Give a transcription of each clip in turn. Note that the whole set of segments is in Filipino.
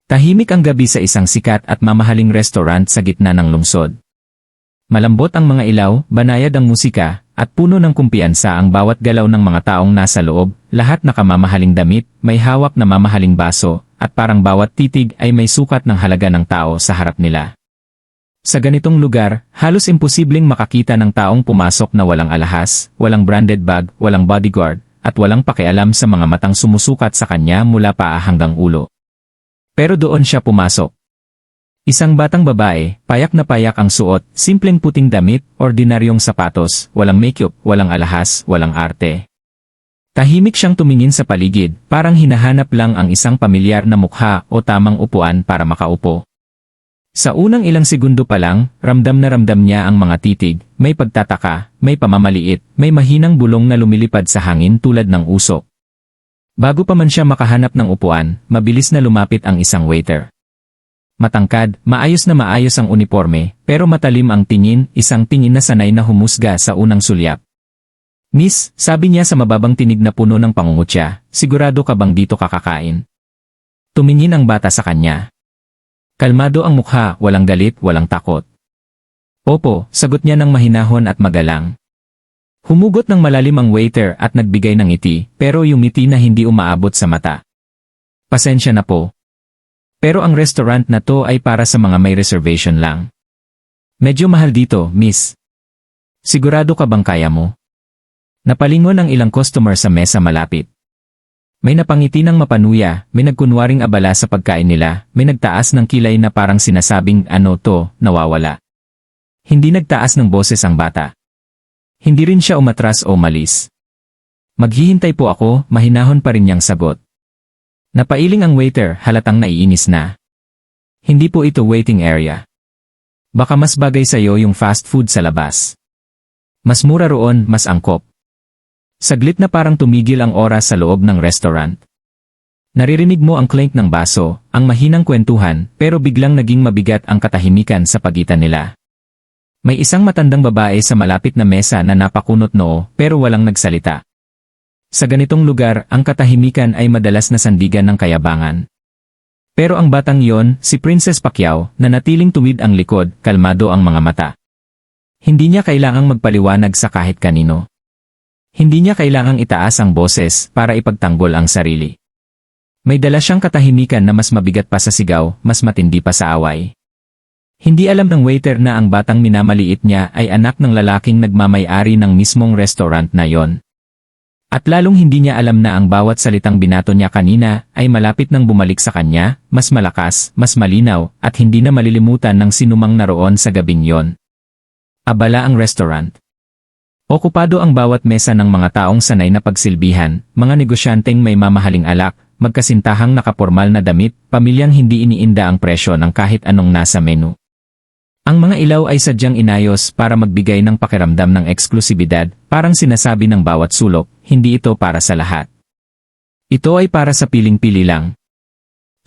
Tahimik ang gabi sa isang sikat at mamahaling restaurant sa gitna ng lungsod. Malambot ang mga ilaw, banayad ang musika, at puno ng kumpiyansa ang bawat galaw ng mga taong nasa loob, lahat nakamamahaling damit, may hawak na mamahaling baso, at parang bawat titig ay may sukat ng halaga ng tao sa harap nila. Sa ganitong lugar, halos imposibleng makakita ng taong pumasok na walang alahas, walang branded bag, walang bodyguard, at walang pakialam sa mga matang sumusukat sa kanya mula paa hanggang ulo. Pero doon siya pumasok. Isang batang babae, payak na payak ang suot, simpleng puting damit, ordinaryong sapatos, walang makeup, walang alahas, walang arte. Tahimik siyang tumingin sa paligid, parang hinahanap lang ang isang pamilyar na mukha o tamang upuan para makaupo. Sa unang ilang segundo pa lang, ramdam na ramdam niya ang mga titig, may pagtataka, may pamamaliit, may mahinang bulong na lumilipad sa hangin tulad ng usok. Bago pa man siya makahanap ng upuan, mabilis na lumapit ang isang waiter. Matangkad, maayos ang uniforme, pero matalim ang tingin, isang tingin na sanay na humusga sa unang sulyap. "Miss," sabi niya sa mababang tinig na puno ng pangungutya, "sigurado ka bang dito kakakain?" Tumingin ang bata sa kanya. Kalmado ang mukha, walang galit, walang takot. "Opo," sagot niya ng mahinahon at magalang. Humugot ng malalim ang waiter at nagbigay ng ngiti, pero yung ngiti na hindi umaabot sa mata. "Pasensya na po. Pero ang restaurant na to ay para sa mga may reservation lang. Medyo mahal dito, miss. Sigurado ka bang kaya mo?" Napalingon ang ilang customer sa mesa malapit. May napangiti ng mapanuya, may nagkunwaring abala sa pagkain nila, may nagtaas ng kilay na parang sinasabing ano to, nawawala. Hindi nagtaas ng boses ang bata. Hindi rin siya umatras o malis. "Maghihintay po ako," mahinahon pa rin niyang sagot. Napailing ang waiter, halatang naiinis na. "Hindi po ito waiting area. Baka mas bagay sa'yo yung fast food sa labas. Mas mura roon, mas angkop." Saglit na parang tumigil ang oras sa loob ng restaurant. Naririnig mo ang clink ng baso, ang mahinang kwentuhan, pero biglang naging mabigat ang katahimikan sa pagitan nila. May isang matandang babae sa malapit na mesa na napakunot noo, pero walang nagsalita. Sa ganitong lugar, ang katahimikan ay madalas na sandigan ng kayabangan. Pero ang batang yon, si Princess Pacquiao, na natiling tuwid ang likod, kalmado ang mga mata. Hindi niya kailangang magpaliwanag sa kahit kanino. Hindi niya kailangang itaas ang boses para ipagtanggol ang sarili. May dala siyang katahimikan na mas mabigat pa sa sigaw, mas matindi pa sa away. Hindi alam ng waiter na ang batang minamaliit niya ay anak ng lalaking nagmamay-ari ng mismong restaurant na yon. At lalong hindi niya alam na ang bawat salitang binato niya kanina ay malapit nang bumalik sa kanya, mas malakas, mas malinaw, at hindi na malilimutan ng sinumang naroon sa gabing yon. Abala ang restaurant. Okupado ang bawat mesa ng mga taong sanay na pagsilbihan, mga negosyanteng may mamahaling alak, magkasintahang nakapormal na damit, pamilyang hindi iniinda ang presyo ng kahit anong nasa menu. Ang mga ilaw ay sadyang inayos para magbigay ng pakiramdam ng eksklusibidad, parang sinasabi ng bawat sulok, hindi ito para sa lahat. Ito ay para sa piling-pili lang.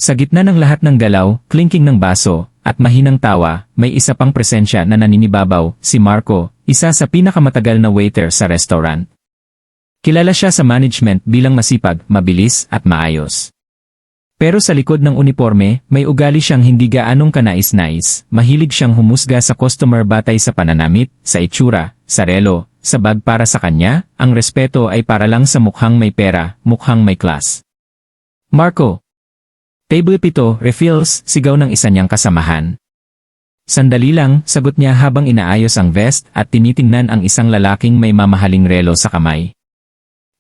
Sa gitna ng lahat ng galaw, clinking ng baso, at mahinang tawa, may isa pang presensya na naninibabaw, si Marco, isa sa pinakamatagal na waiter sa restaurant. Kilala siya sa management bilang masipag, mabilis, at maayos. Pero sa likod ng uniforme, may ugali siyang hindi gaanong kanais-nais, mahilig siyang humusga sa customer batay sa pananamit, sa itsura, sa relo, sa bag para sa kanya, ang respeto ay para lang sa mukhang may pera, mukhang may class. "Marco! Table 7, refills," sigaw ng isa niyang kasamahan. "Sandali lang," sagot niya habang inaayos ang vest at tinitingnan ang isang lalaking may mamahaling relo sa kamay.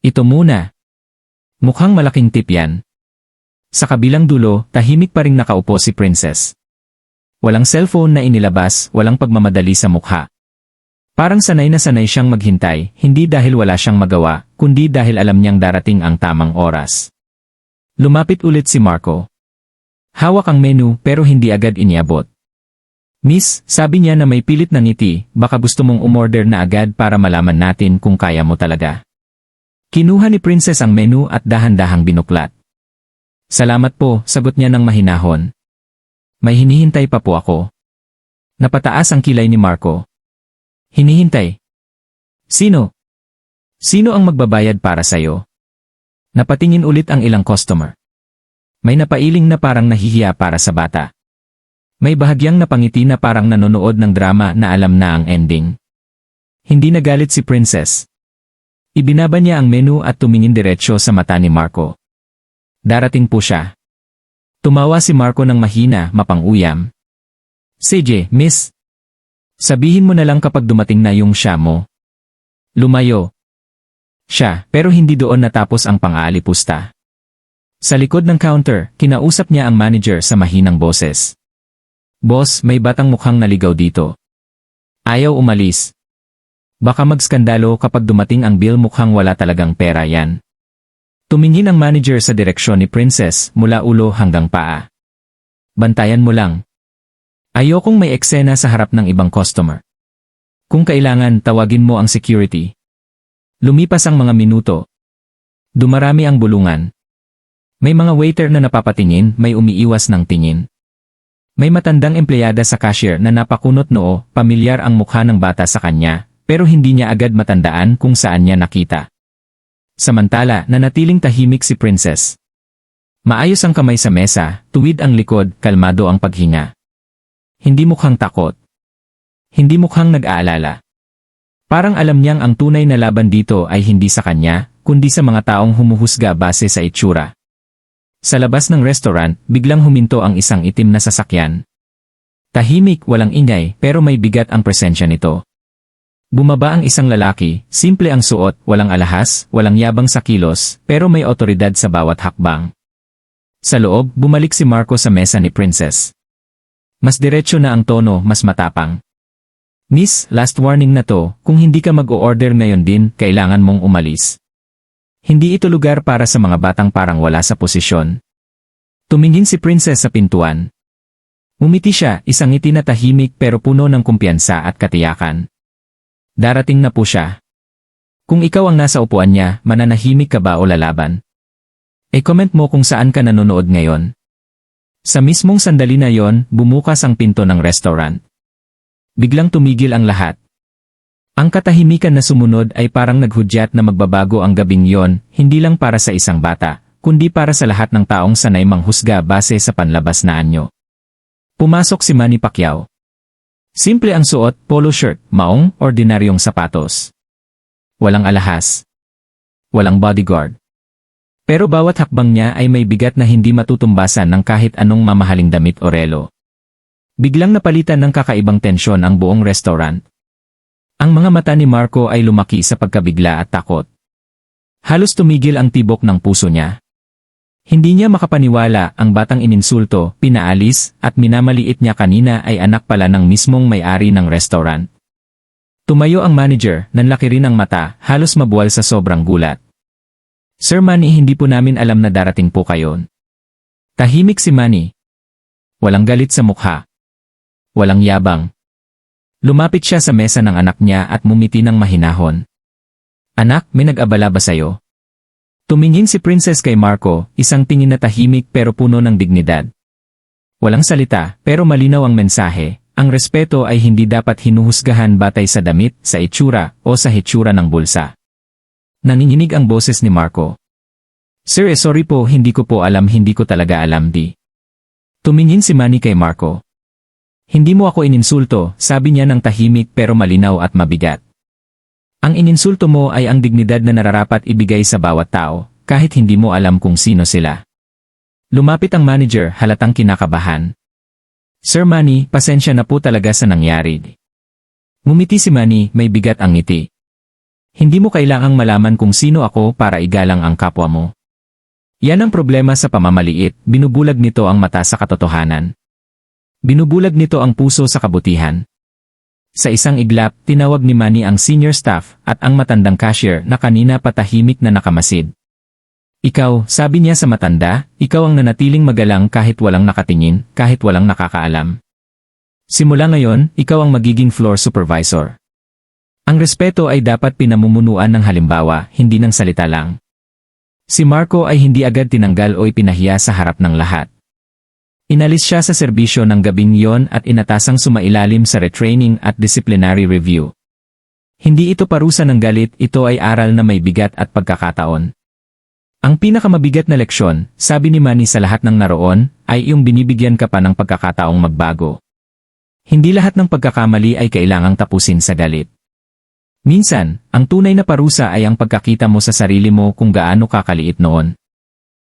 "Ito muna. Mukhang malaking tip yan." Sa kabilang dulo, tahimik pa ring nakaupo si Princess. Walang cellphone na inilabas, walang pagmamadali sa mukha. Parang sanay na sanay siyang maghintay, hindi dahil wala siyang magawa, kundi dahil alam niyang darating ang tamang oras. Lumapit ulit si Marco. Hawak ang menu pero hindi agad iniabot. "Miss," sabi niya na may pilit na ngiti, "baka gusto mong umorder na agad para malaman natin kung kaya mo talaga." Kinuha ni Princess ang menu at dahan-dahang binuklat. "Salamat po," sagot niya ng mahinahon. "May hinihintay pa po ako." Napataas ang kilay ni Marco. "Hinihintay? Sino? Sino ang magbabayad para sa'yo?" Napatingin ulit ang ilang customer. May napailing na parang nahihiya para sa bata. May bahagyang napangiti na parang nanonood ng drama na alam na ang ending. Hindi nagalit si Princess. Ibinaba niya ang menu at tumingin diretsyo sa mata ni Marco. Darating po siya. Tumawa si Marco ng mahina, mapang-uyam. CJ, miss. Sabihin mo na lang kapag dumating na yung siya mo. Lumayo. Siya, pero hindi doon natapos ang pang-aalipusta. Sa likod ng counter, kinausap niya ang manager sa mahinang boses. Boss, may batang mukhang naligaw dito. Ayaw umalis. Baka magskandalo kapag dumating ang bill, mukhang wala talagang pera yan. Tumingin ang manager sa direksyon ni Princess mula ulo hanggang paa. Bantayan mo lang. Ayokong may eksena sa harap ng ibang customer. Kung kailangan, tawagin mo ang security. Lumipas ang mga minuto. Dumarami ang bulungan. May mga waiter na napapatingin, may umiiwas ng tingin. May matandang empleyada sa cashier na napakunot noo, pamilyar ang mukha ng bata sa kanya, pero hindi niya agad matandaan kung saan niya nakita. Samantala, nanatiling tahimik si Princess. Maayos ang kamay sa mesa, tuwid ang likod, kalmado ang paghinga. Hindi mukhang takot. Hindi mukhang nag-aalala. Parang alam niyang ang tunay na laban dito ay hindi sa kanya, kundi sa mga taong humuhusga base sa itsura. Sa labas ng restaurant, biglang huminto ang isang itim na sasakyan. Tahimik, walang ingay, pero may bigat ang presensya nito. Bumaba ang isang lalaki, simple ang suot, walang alahas, walang yabang sa kilos, pero may otoridad sa bawat hakbang. Sa loob, bumalik si Marco sa mesa ni Princess. Mas diretsyo na ang tono, mas matapang. Miss, last warning na to, kung hindi ka mag-o-order ngayon din, kailangan mong umalis. Hindi ito lugar para sa mga batang parang wala sa posisyon. Tumingin si Princess sa pintuan. Umiti siya, isang ngiti na tahimik pero puno ng kumpiyansa at katiyakan. Darating na po siya. Kung ikaw ang nasa upuan niya, mananahimik ka ba o lalaban? E-comment mo kung saan ka nanonood ngayon. Sa mismong sandali na yon, bumukas ang pinto ng restaurant. Biglang tumigil ang lahat. Ang katahimikan na sumunod ay parang naghudyat na magbabago ang gabing yon, hindi lang para sa isang bata, kundi para sa lahat ng taong sanay manghusga base sa panlabas na anyo. Pumasok si Manny Pacquiao. Simple ang suot, polo shirt, maong, ordinaryong sapatos. Walang alahas. Walang bodyguard. Pero bawat hakbang niya ay may bigat na hindi matutumbasan ng kahit anong mamahaling damit o relo. Biglang napalitan ng kakaibang tensyon ang buong restaurant. Ang mga mata ni Marco ay lumaki sa pagkabigla at takot. Halos tumigil ang tibok ng puso niya. Hindi niya makapaniwala ang batang ininsulto, pinaalis, at minamaliit niya kanina ay anak pala ng mismong may-ari ng restaurant. Tumayo ang manager, nanlaki rin ang mata, halos mabuwal sa sobrang gulat. Sir Manny, hindi po namin alam na darating po kayo. Tahimik si Manny. Walang galit sa mukha. Walang yabang. Lumapit siya sa mesa ng anak niya at mumiti ng mahinahon. Anak, may nag-abala ba sayo? Tumingin si Princess kay Marco, isang tingin na tahimik pero puno ng dignidad. Walang salita, pero malinaw ang mensahe, ang respeto ay hindi dapat hinuhusgahan batay sa damit, sa itsura, o sa hitsura ng bulsa. Nanginginig ang boses ni Marco. Sir, sorry po, hindi ko po alam, hindi ko talaga alam di. Tumingin si Manny kay Marco. Hindi mo ako ininsulto, sabi niya ng tahimik pero malinaw at mabigat. Ang ininsulto mo ay ang dignidad na nararapat ibigay sa bawat tao, kahit hindi mo alam kung sino sila. Lumapit ang manager, halatang kinakabahan. Sir Manny, pasensya na po talaga sa nangyari. Ngumiti si Manny, may bigat ang ngiti. Hindi mo kailangang malaman kung sino ako para igalang ang kapwa mo. Yan ang problema sa pamamaliit, binubulag nito ang mata sa katotohanan. Binubulag nito ang puso sa kabutihan. Sa isang iglap, tinawag ni Manny ang senior staff at ang matandang cashier na kanina patahimik na nakamasid. Ikaw, sabi niya sa matanda, ikaw ang nanatiling magalang kahit walang nakatingin, kahit walang nakakaalam. Simula ngayon, ikaw ang magiging floor supervisor. Ang respeto ay dapat pinamumunuan ng halimbawa, hindi ng salita lang. Si Marco ay hindi agad tinanggal o ipinahiya sa harap ng lahat. Inalis siya sa serbisyo ng gabing yon at inatasang sumailalim sa retraining at disciplinary review. Hindi ito parusa ng galit, ito ay aral na may bigat at pagkakataon. Ang pinakamabigat na leksyon, sabi ni Manny sa lahat ng naroon, ay yung binibigyan ka pa ng pagkakataong magbago. Hindi lahat ng pagkakamali ay kailangang tapusin sa galit. Minsan, ang tunay na parusa ay ang pagkakita mo sa sarili mo kung gaano kakaliit noon.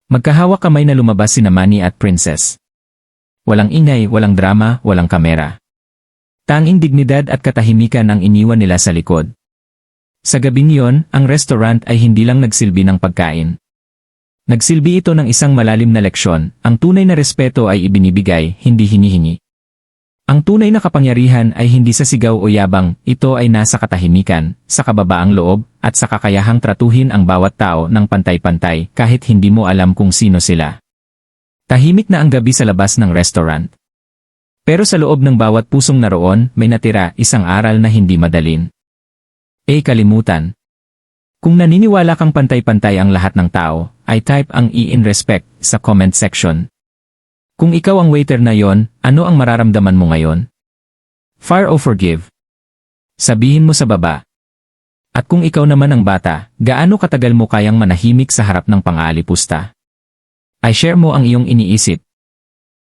Magkahawak kamay na lumabas sina Manny at Princess. Walang ingay, walang drama, walang kamera. Tanging dignidad at katahimikan ang iniwan nila sa likod. Sa gabing yon, ang restaurant ay hindi lang nagsilbi ng pagkain. Nagsilbi ito ng isang malalim na leksyon, ang tunay na respeto ay ibinibigay, hindi hinihingi. Ang tunay na kapangyarihan ay hindi sa sigaw o yabang, ito ay nasa katahimikan, sa kababaang loob, at sa kakayahang tratuhin ang bawat tao ng pantay-pantay kahit hindi mo alam kung sino sila. Tahimik na ang gabi sa labas ng restaurant. Pero sa loob ng bawat pusong naroon, may natira isang aral na hindi madalin. Kalimutan. Kung naniniwala kang pantay-pantay ang lahat ng tao, ay type ang in respect sa comment section. Kung ikaw ang waiter na yon, ano ang mararamdaman mo ngayon? Fire o forgive? Sabihin mo sa baba. At kung ikaw naman ang bata, gaano katagal mo kayang manahimik sa harap ng pang-aalipusta? Ay share mo ang iyong iniisip.